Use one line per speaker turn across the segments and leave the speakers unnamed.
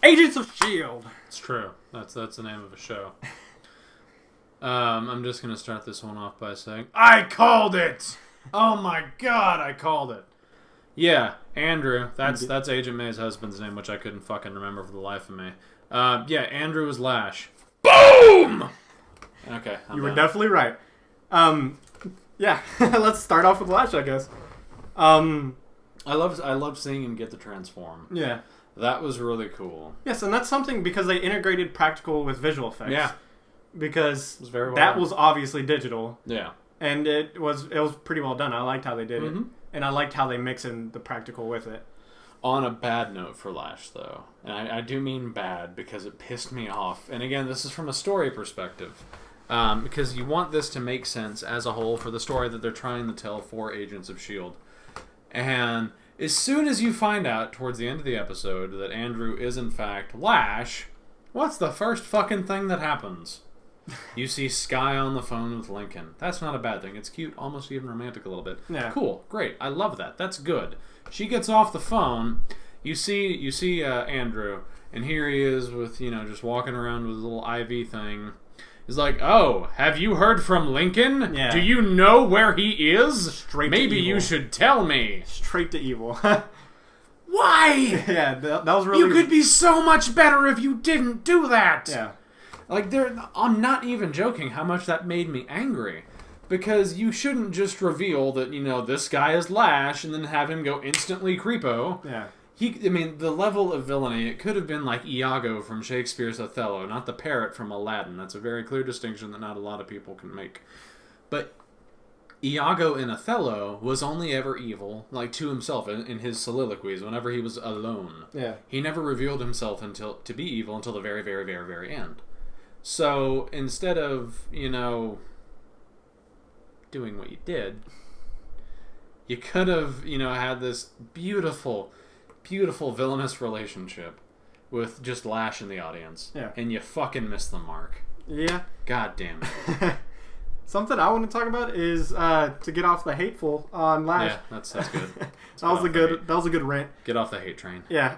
Agents of S.H.I.E.L.D.
It's true. That's the name of a show. I'm just going to start this one off by saying, I called it! Oh my god, I called it. Yeah, Andrew. That's Agent May's husband's name, which I couldn't fucking remember for the life of me. Yeah, Andrew was Lash. Boom! Okay,
You were definitely right. Yeah, let's start off with Lash, I guess.
I loved seeing him get the transform.
Yeah.
That was really cool.
Yes, and that's something because they integrated practical with visual effects.
Yeah.
Because
very well
that
done.
was obviously digital.
Yeah.
And it was pretty well done. I liked how they did it. And I liked how they mix in the practical with it.
On a bad note for Lash, though, and I do mean bad because it pissed me off. And again, this is from a story perspective. Because you want this to make sense as a whole for the story that they're trying to tell for Agents of S.H.I.E.L.D. And as soon as you find out towards the end of the episode that Andrew is in fact Lash, what's the first fucking thing that happens? You see Skye on the phone with Lincoln. That's not a bad thing. It's cute, almost even romantic a little bit.
Yeah.
Cool, great. I love that. That's good. She gets off the phone. You see Andrew, and here he is with just walking around with a little IV thing. He's like, "Oh, have you heard from Lincoln?
Yeah.
Do you know where he is?
Straight to
Maybe
evil.
you should tell me."
Straight to evil.
Why?
Yeah, that was really...
You could be so much better if you didn't do that.
Yeah.
Like, I'm not even joking how much that made me angry. Because you shouldn't just reveal that, this guy is Lash and then have him go instantly creepo.
Yeah.
The level of villainy, it could have been like Iago from Shakespeare's Othello, not the parrot from Aladdin. That's a very clear distinction that not a lot of people can make. But Iago in Othello was only ever evil, like to himself in his soliloquies, whenever he was alone.
Yeah.
He never revealed himself to be evil until the very, very, very, very end. So instead of, doing what you did, you could have, had this beautiful, beautiful villainous relationship with just Lash in the audience.
Yeah.
And you fucking missed the mark.
Yeah.
God damn it.
Something I want to talk about is to get off the hateful on Lash.
Yeah, that's good.
That was a good rant.
Get off the hate train.
Yeah.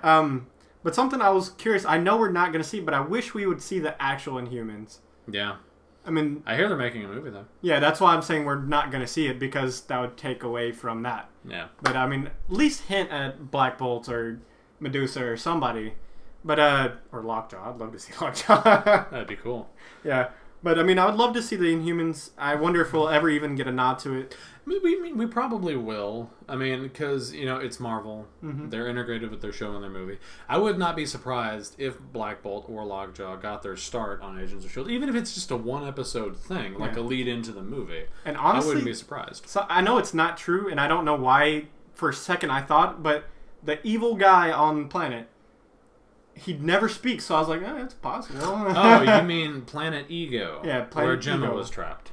But something I was curious. I know we're not going to see, but I wish we would see the actual Inhumans.
Yeah.
I mean,
I hear they're making a movie though.
Yeah, that's why I'm saying we're not going to see it because that would take away from that.
Yeah.
But I mean, at least hint at Black Bolt or Medusa or somebody. But or Lockjaw. I'd love to see Lockjaw.
That'd be cool.
Yeah. But I mean, I would love to see the Inhumans. I wonder if we'll ever even get a nod to it.
We probably will. I mean, because, it's Marvel.
Mm-hmm.
They're integrated with their show and their movie. I would not be surprised if Black Bolt or Lockjaw got their start on Agents of S.H.I.E.L.D., even if it's just a one-episode thing, like a lead into the movie.
And honestly,
I wouldn't be surprised.
So I know it's not true, and I don't know why for a second I thought, but the evil guy on the planet, he'd never speak, so I was like, it's possible.
Oh, you mean Planet Ego?
Yeah, Planet
where Gemma
Ego.
was trapped.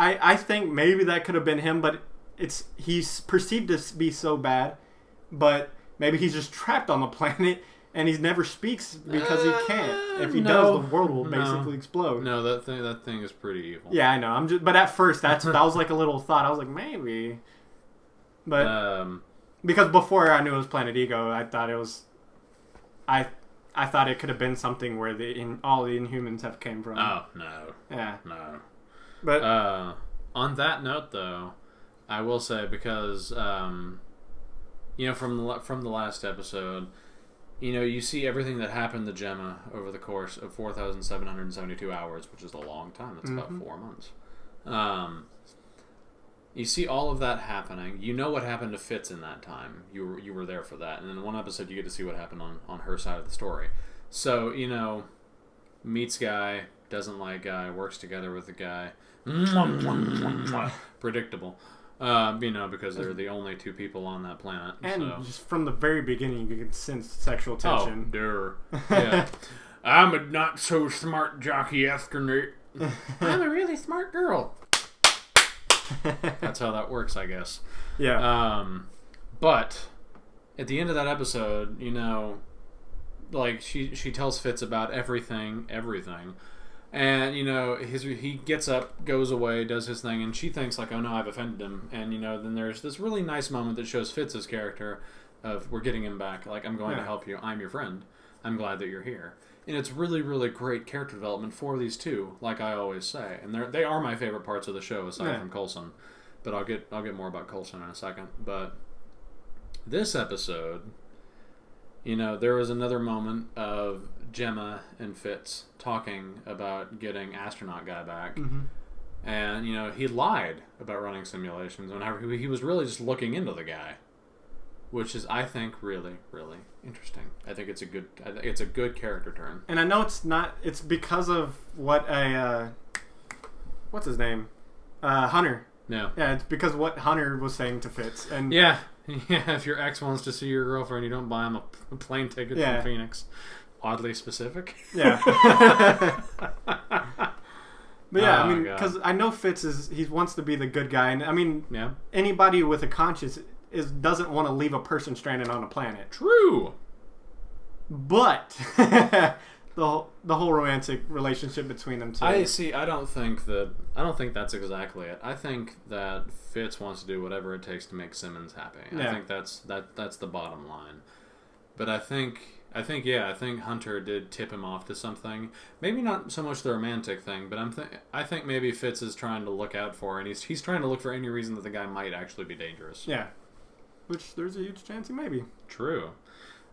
I think maybe that could have been him, but he's perceived to be so bad, but maybe he's just trapped on the planet and he never speaks because he can't. If he does, the world will basically explode.
No, that thing is pretty evil.
Yeah, I know. But at first, that was like a little thought. I was like, maybe, but because before I knew it was Planet Ego, I thought it was. I thought it could have been something where all the Inhumans have came from.
Oh no.
Yeah.
No.
But
on that note, though, I will say because from the last episode, you see everything that happened to Gemma over the course of 4,772 hours, which is a long time. That's about 4 months. You see all of that happening. You know what happened to Fitz in that time. You were there for that. And in one episode, you get to see what happened on her side of the story. So, meets guy, doesn't like guy, works together with the guy. Predictable. Because they're the only two people on that planet.
And just from the very beginning, you can sense sexual tension.
Oh, yeah. I'm a not so smart jockey astronaut. I'm a really smart girl. That's how that works, I guess.
Yeah.
But at the end of that episode, like she tells Fitz about everything. And, he gets up, goes away, does his thing, and she thinks, like, oh no, I've offended him. And, then there's this really nice moment that shows Fitz's character of, we're getting him back, like, I'm going to help you, I'm your friend. I'm glad that you're here. And it's really, really great character development for these two, like I always say. And they are my favorite parts of the show, aside from Coulson. But I'll get more about Coulson in a second. But this episode, there was another moment of Gemma and Fitz talking about getting astronaut guy back.
Mm-hmm.
And, he lied about running simulations whenever he was really just looking into the guy. Which is, I think, really, really interesting. I think it's a good character turn.
And I know it's because of what what's his name? Hunter.
No.
Yeah, it's because what Hunter was saying to Fitz. And
yeah, if your ex wants to see your girlfriend, you don't buy him a plane ticket from Phoenix. Oddly specific.
Yeah. But yeah, I mean, because I know Fitz he wants to be the good guy. And I mean, anybody with a conscience doesn't want to leave a person stranded on a planet.
True.
But the whole romantic relationship between them two.
I don't think that's exactly it. I think that Fitz wants to do whatever it takes to make Simmons happy. Yeah. I think that's the bottom line. But I think Hunter did tip him off to something. Maybe not so much the romantic thing, but I think maybe Fitz is trying to look out for, and he's trying to look for any reason that the guy might actually be dangerous.
Yeah. Which there's a huge chance he may be.
True.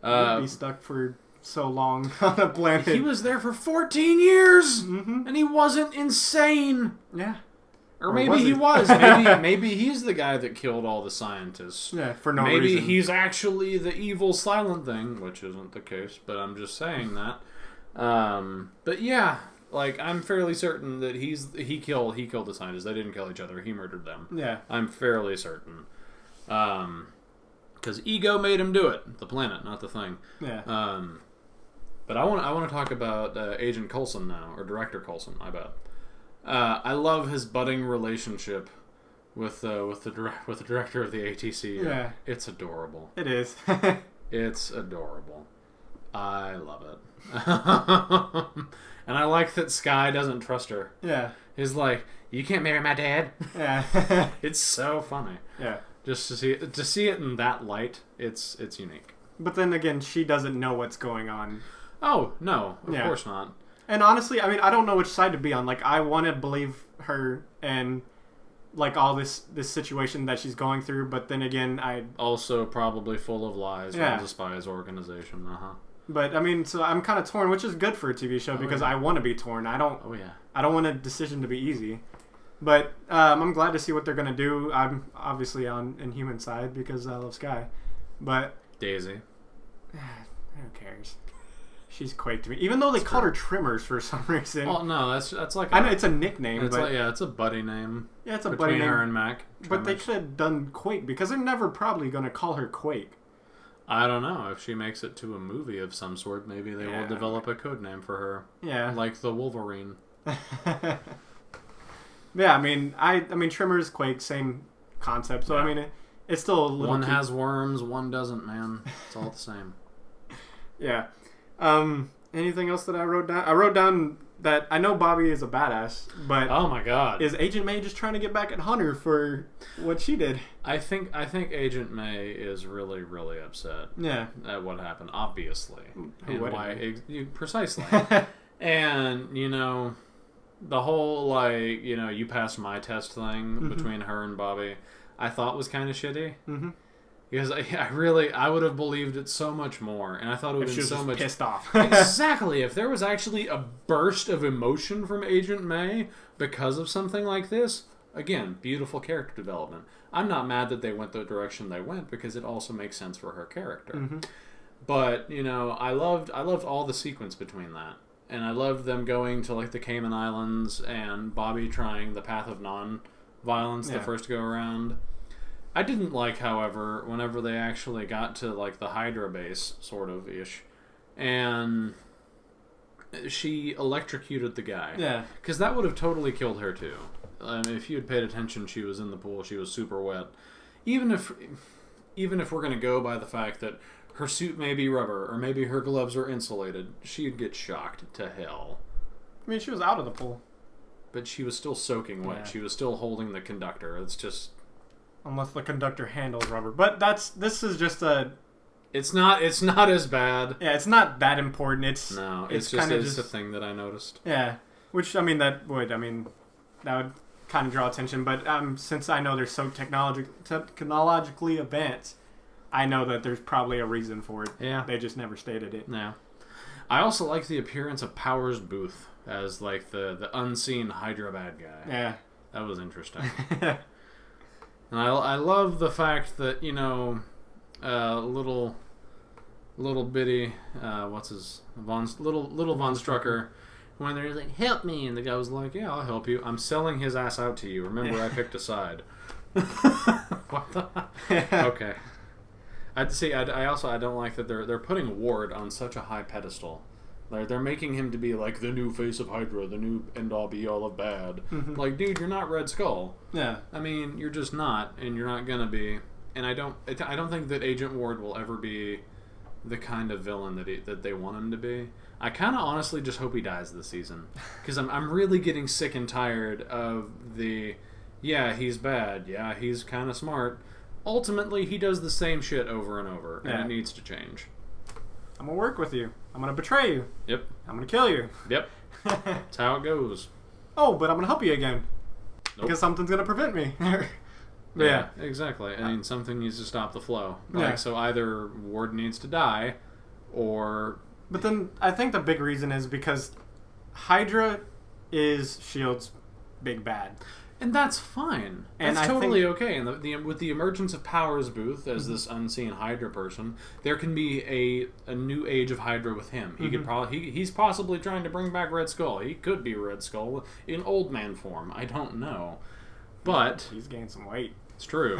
He'd be stuck for so long on a planet.
He was there for 14 years,
mm-hmm.
and he wasn't insane.
Yeah.
Or maybe he was. Maybe he's the guy that killed all the scientists.
Yeah, for no reason.
Maybe he's actually the evil silent thing, which isn't the case, but I'm just saying that. But yeah, like, I'm fairly certain that he killed the scientists. They didn't kill each other. He murdered them.
Yeah.
I'm fairly certain. Because ego made him do it. The planet, not the thing.
Yeah.
But I want to talk about Agent Coulson now, or Director Coulson. I bet. I love his budding relationship with the director of the ATC.
Yeah.
It's adorable.
It is.
It's adorable. I love it. And I like that Skye doesn't trust her.
Yeah.
He's like, "You can't marry my dad."
Yeah.
It's so funny.
Yeah.
Just to see it in that light, it's unique.
But then again, she doesn't know what's going on.
Oh, no. Of course not.
And honestly, I mean, I don't know which side to be on. Like, I want to believe her and, like, all this situation that she's going through, but then again,
Also probably full of lies. Runs a spies organization. Uh-huh.
But, I mean, so I'm kind of torn, which is good for a TV show because I want to be torn. I don't want a decision to be easy. But I'm glad to see what they're going to do. I'm obviously on Inhuman side because I love Skye. But...
Daisy.
Who cares? She's Quake to me. Even though they called her Trimmers for some reason.
Oh, no, that's like...
I know it's a nickname, but...
it's a buddy name.
Yeah, it's a buddy name.
Between her and Mac.
Trimmers. But they could have done Quake because they're never probably going to call her Quake.
I don't know. If she makes it to a movie of some sort, maybe they will develop a code name for her.
Yeah.
Like the Wolverine.
Yeah, I mean, Trimmers, Quake, same concept. So, I mean, it's still a little...
One has worms, one doesn't, man. It's all the same.
Yeah. Anything else that I wrote down? I wrote down that I know Bobby is a badass, but...
Oh, my God.
Is Agent May just trying to get back at Hunter for what she did?
I think Agent May is really, really upset at what happened, obviously. Precisely. And, the whole, like, you passed my test thing between her and Bobby, I thought was kind of shitty. Mm-hmm. Because I would have believed it so much more, and I thought it would have been so much
pissed off.
Exactly. If there was actually a burst of emotion from Agent May because of something like this, again, beautiful character development. I'm not mad that they went the direction they went because it also makes sense for her character. Mm-hmm. But I loved all the sequence between that. And I loved them going to, like, the Cayman Islands and Bobby trying the path of non-violence the first go-around. I didn't like, however, whenever they actually got to, like, the Hydra base, sort of-ish, and she electrocuted the guy.
Yeah.
Because that would have totally killed her, too. I mean, if you had paid attention, she was in the pool, she was super wet. Even if we're going to go by the fact that her suit may be rubber, or maybe her gloves are insulated, she'd get shocked to hell.
I mean, she was out of the pool.
But she was still soaking wet. Yeah. She was still holding the conductor. It's just...
Unless the conductor handles rubber. But this is just
It's not as bad.
Yeah, it's not that important. It's
just a thing that I noticed.
Yeah, which that would kind of draw attention. But since I know they're so technologically advanced, I know that there's probably a reason for it. Yeah, they just never stated it.
Yeah, I also like the appearance of Powers Booth as like the unseen Hydra bad guy. Yeah, that was interesting. And I love the fact that little bitty little Von Strucker, when they're like, help me, and the guy was like, yeah, I'll help you. I'm selling his ass out to you. Remember, I picked a side. What the? Okay. I don't like that they're putting Ward on such a high pedestal. They're making him to be like the new face of Hydra, the new end all be all of bad. Mm-hmm. Like, dude, you're not Red Skull. Yeah. I mean, you're just not, and you're not gonna be. And I don't think that Agent Ward will ever be the kind of villain that they want him to be. I kind of honestly just hope he dies this season, because I'm really getting sick and tired of he's bad, yeah, he's kind of smart. Ultimately, he does the same shit over and over, and it needs to change.
I'm gonna work with you. I'm gonna betray you.
Yep.
I'm gonna kill you.
Yep. That's how it goes.
Oh, but I'm gonna help you again. Nope. Because something's gonna prevent me.
Yeah, exactly. I mean, something needs to stop the flow. So either Ward needs to die, or...
But then, I think the big reason is because Hydra is S.H.I.E.L.D's big bad.
And that's fine. That's totally okay. And with the emergence of Powers Booth as this unseen Hydra person, there can be a new age of Hydra with him. He could he's possibly trying to bring back Red Skull. He could be Red Skull in old man form. I don't know. But
he's gained some weight.
It's true.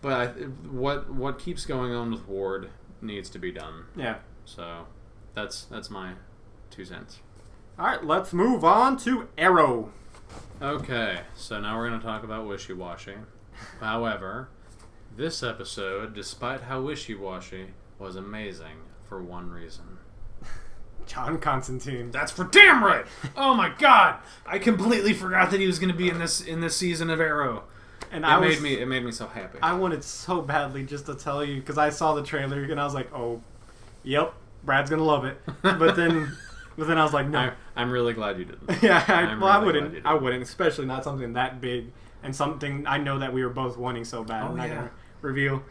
But what keeps going on with Ward needs to be done. Yeah. So that's my 2 cents.
All right, let's move on to Arrow.
Okay, so now we're going to talk about wishy-washy. However, this episode, despite how wishy-washy, was amazing for one reason.
John Constantine.
That's for damn right! Oh my god! I completely forgot that he was going to be in this season of Arrow. And it made me so happy.
I wanted so badly just to tell you, because I saw the trailer and I was like, oh, yep, Brad's going to love it. But then I was like, no.
I'm really glad you didn't.
Yeah, I wouldn't, especially not something that big and something I know that we were both wanting so bad. I'm not going to reveal.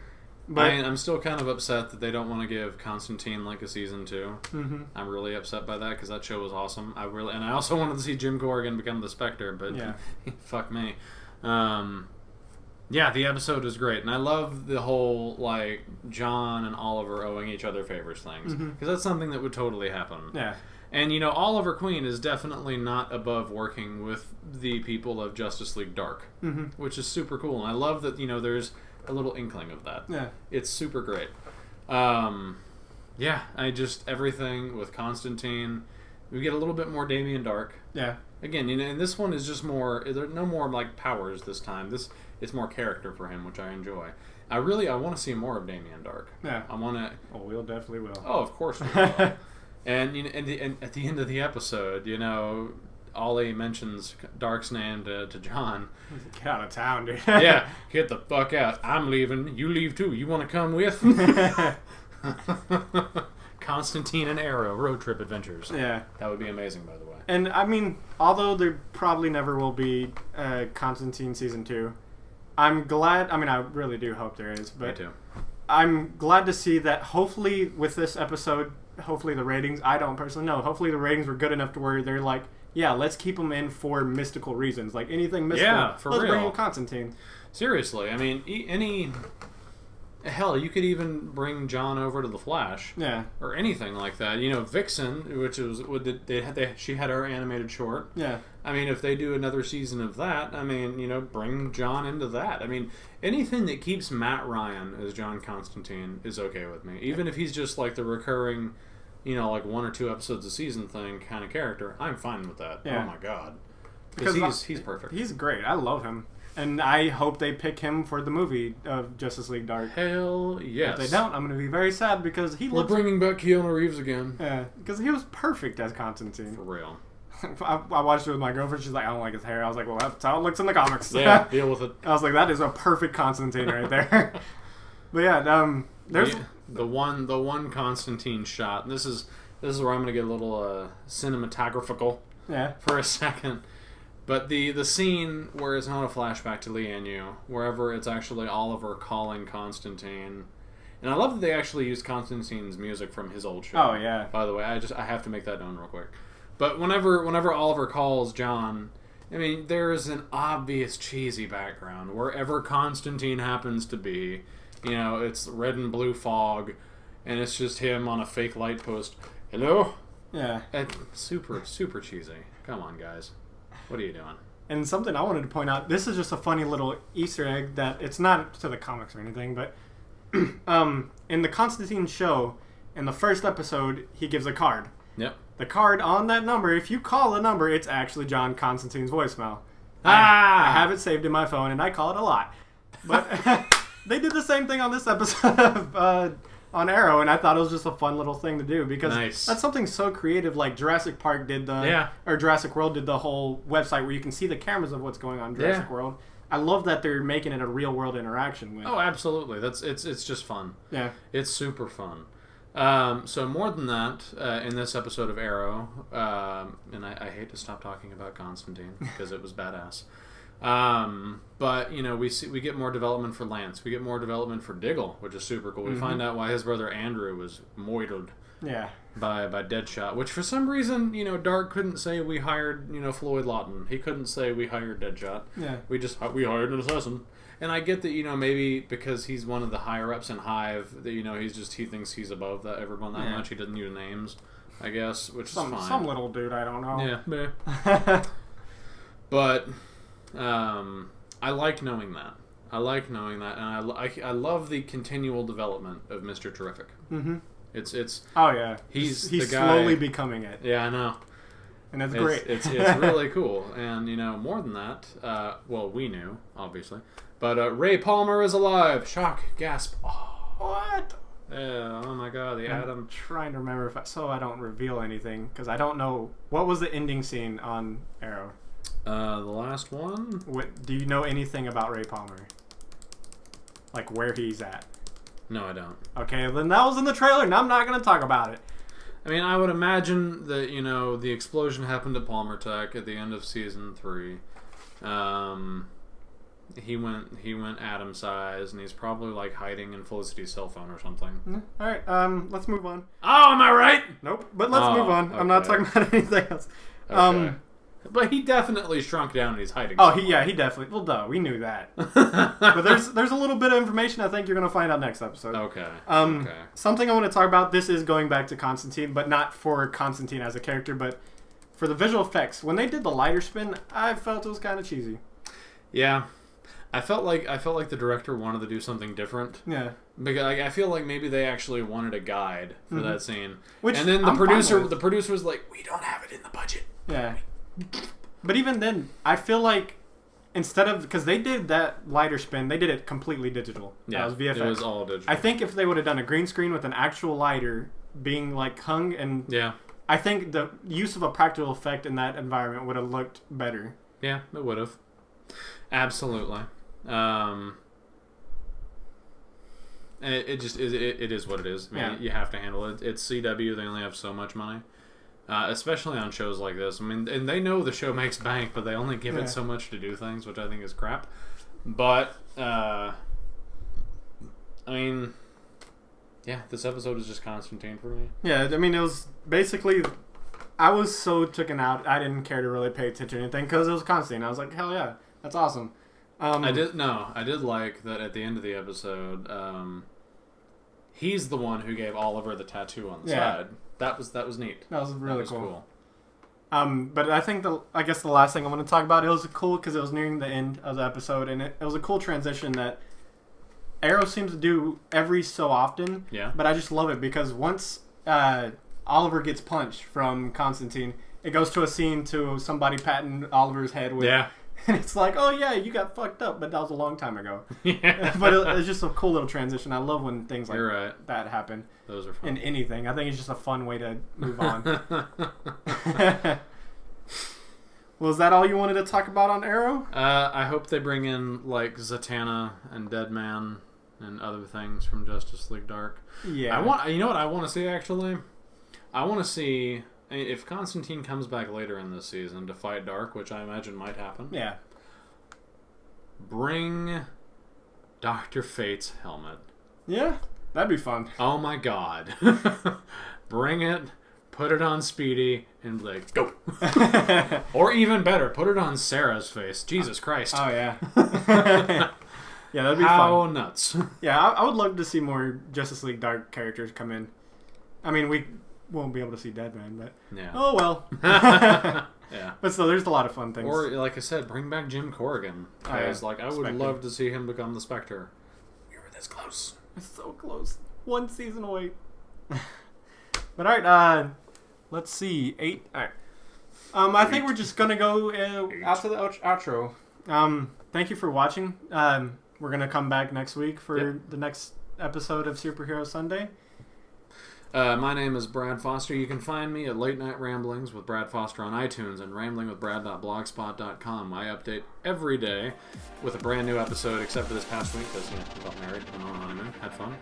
But I'm still kind of upset that they don't want to give Constantine like a season 2. Mm-hmm. I'm really upset by that because that show was awesome. And I also wanted to see Jim Corrigan become the Spectre, but fuck me. Yeah, the episode was great, and I love the whole like John and Oliver owing each other favors things, because that's something that would totally happen. Yeah. And, Oliver Queen is definitely not above working with the people of Justice League Dark, which is super cool. And I love that, there's a little inkling of that. Yeah. It's super great. Everything with Constantine. We get a little bit more Damien Dark. Yeah. Again, and this one is just more, there are no more, like, powers this time. It's more character for him, which I enjoy. I want to see more of Damien Dark. Yeah. I want to...
Oh, we definitely will.
Oh, of course we will. And and at the end of the episode, Ollie mentions Dark's name to John.
Get out of town, dude.
Yeah, get the fuck out. I'm leaving. You leave too. You want to come with? Constantine and Arrow road trip adventures. Yeah, that would be amazing, by the way.
And I mean, although there probably never will be Constantine season 2, I'm glad. I mean, I really do hope there is. But
me too.
I'm glad to see that. Hopefully, with this episode. Hopefully the ratings, I don't personally know, hopefully the ratings were good enough to where they're like, yeah, let's keep them in for mystical reasons. Like, anything mystical,
let's
real. Bring in Constantine.
Seriously, I mean, hell, you could even bring John over to the Flash. Yeah. Or anything like that. Vixen, which was, she had her animated short. Yeah. I mean, if they do another season of that, I mean, bring John into that. I mean, anything that keeps Matt Ryan as John Constantine is okay with me. Even if he's just like the recurring, like 1 or 2 episodes a season thing kind of character, I'm fine with that. Yeah. Oh my god. Because he's perfect.
He's great. I love him. And I hope they pick him for the movie of Justice League Dark.
Hell yes.
If they don't, I'm going to be very sad because
we're bringing back Keanu Reeves again.
Yeah, because he was perfect as Constantine.
For real.
I watched it with my girlfriend. She's like, I don't like his hair. I was like, well, that's how it looks in the comics.
Yeah, deal with it.
I was like, that is a perfect Constantine right there. But yeah,
the one Constantine shot. This is where I'm gonna get a little cinematographical for a second. But the scene where it's not a flashback to Lian Yu, wherever it's actually Oliver calling Constantine. And I love that they actually used Constantine's music from his old show.
Oh yeah.
By the way, I have to make that known real quick. But whenever Oliver calls John, I mean, there is an obvious cheesy background wherever Constantine happens to be. You know, it's red and blue fog, and it's just him on a fake light post. Hello?
Yeah.
And super cheesy. Come on, guys. What are you doing?
And something I wanted to point out, this is just a funny little Easter egg that it's not to the comics or anything, but in the Constantine show, in the first episode, he gives a card.
Yep.
The card on that number, if you call the number, it's actually John Constantine's voicemail. I have it saved in my phone, and I call it a lot. But they did the same thing on this episode of on Arrow, and I thought it was just a fun little thing to do because that's something so creative. Like Jurassic Park did or Jurassic World did the whole website where you can see the cameras of what's going on in Jurassic World. I love that they're making it a real world interaction with.
Oh, absolutely. It's just fun.
Yeah, it's
super fun. So more than that, in this episode of Arrow, and I hate to stop talking about Constantine because it was badass. But you know, we get more development for Lance. We get more development for Diggle, which is super cool. We find out why his brother Andrew was moited.
Yeah.
By Deadshot, which for some reason, you know, Dark couldn't say we hired, you know, Floyd Lawton. He couldn't say we hired Deadshot.
Yeah.
We hired an assassin. And I get that, you know, maybe because he's one of the higher ups in Hive, that, you know, he thinks he's above everyone that much. He doesn't use names, I guess, which is fine.
Some little dude, I don't know.
Yeah. But I like knowing that. And I love the continual development of Mr. Terrific.
Mm-hmm.
It's
oh yeah,
he's
the guy, slowly becoming it.
Yeah, I know,
and it's great.
It's really cool, and you know, more than that, well, we knew obviously, but Ray Palmer is alive. Shock, gasp. Oh,
what?
Yeah. Oh my God, the Atom.
I'm trying to remember so I don't reveal anything because I don't know what was the ending scene on Arrow.
The last one.
Do you know anything about Ray Palmer? Like where he's at?
No, I don't.
Okay, then that was in the trailer, and I'm not going to talk about it.
I mean, I would imagine that, you know, the explosion happened at Palmer Tech at the end of season 3. He went atom size, and he's probably like hiding in Felicity's cell phone or something.
All right, let's move on.
Oh, am I right?
Nope, but let's move on. Okay. I'm not talking about anything else.
Okay. But he definitely shrunk down and he's hiding.
Oh, he definitely. Well, duh, we knew that. But there's a little bit of information I think you're going to find out next episode.
Okay.
Something I want to talk about, this is going back to Constantine, but not for Constantine as a character, but for the visual effects. When they did the lighter spin, I felt it was kind of cheesy.
Yeah. I felt like the director wanted to do something different.
Yeah.
Because I feel like maybe they actually wanted a guide for that scene.
And
then the producer was like, "We don't have it in the budget."
Yeah. But even then, I feel like instead of, because they did that lighter spin, they did it completely digital.
Yeah,
that was VFX.
It was all digital.
I think if they would have done a green screen with an actual lighter being like hung, and I think the use of a practical effect in that environment would have looked better.
Yeah, it would have. Absolutely. It just is. It is what it is. I mean, you have to handle it. It's CW. They only have so much money. Especially on shows like this. I mean, and they know the show makes bank, but they only give it so much to do things, which I think is crap. But, I mean, yeah, this episode is just Constantine for me.
Yeah, I mean, it was basically, I was so taken out, I didn't care to really pay attention to anything, because it was Constantine. I was like, hell yeah, that's awesome.
I did like that at the end of the episode, he's the one who gave Oliver the tattoo on the side. That was neat.
That was really cool. But I think I guess the last thing I want to talk about, it was cool because it was nearing the end of the episode, and it was a cool transition that Arrow seems to do every so often.
Yeah.
But I just love it because once Oliver gets punched from Constantine, it goes to a scene to somebody patting Oliver's head with.
Yeah.
And it's like, oh yeah, you got fucked up, but that was a long time ago.
Yeah.
But it's just a cool little transition. I love when things like that happen.
Those are fun.
In anything. I think it's just a fun way to move on. Well, is that all you wanted to talk about on Arrow?
I hope they bring in, like, Zatanna and Deadman and other things from Justice League Dark.
Yeah.
You know what I want to see, actually? I want to see, if Constantine comes back later in this season to fight Dark, which I imagine might happen.
Yeah.
Bring Dr. Fate's helmet.
Yeah, that'd be fun.
Oh my god. Bring it, put it on Speedy, and be like, go. Or even better, put it on Sarah's face. Jesus Christ.
Oh, yeah. Yeah, that'd be fun.
How nuts.
Yeah, I would love to see more Justice League Dark characters come in. I mean, we won't be able to see Deadman, but...
Yeah.
Oh, well.
Yeah.
But still, there's a lot of fun things.
Or, like I said, bring back Jim Corrigan. Because, I would
Spectre.
love to see him become the Spectre. We were this close.
It's so close. 1 season away. But alright, let's see. 8. Alright. I think we're just gonna go after the outro. Thank you for watching. We're gonna come back next week for the next episode of Superhero Sunday.
My name is Brad Foster. You can find me at Late Night Ramblings with Brad Foster on iTunes and ramblingwithbrad.blogspot.com. I update every day with a brand new episode, except for this past week because I got married, went on a honeymoon, had fun.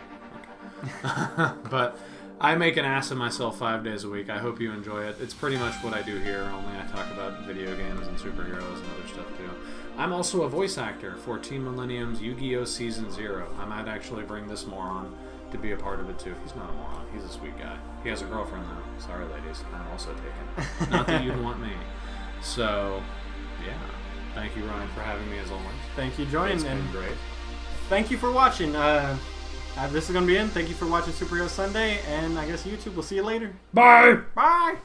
Okay. But I make an ass of myself 5 days a week. I hope you enjoy it. It's pretty much what I do here, only I talk about video games and superheroes and other stuff too. I'm also a voice actor for Team Millennium's Yu-Gi-Oh! Season 0. I might actually bring this moron to be a part of it too. He's not a moron. He's a sweet guy. He has a girlfriend though. Sorry, ladies. I'm also taken. Not that you'd want me. So, yeah. Thank you, Ryan, for having me as always.
Thank you, joining.
It's been great.
Thank you for watching. This is going to be it. Thank you for watching Superhero Sunday, and I guess YouTube. We'll see you later.
Bye!
Bye!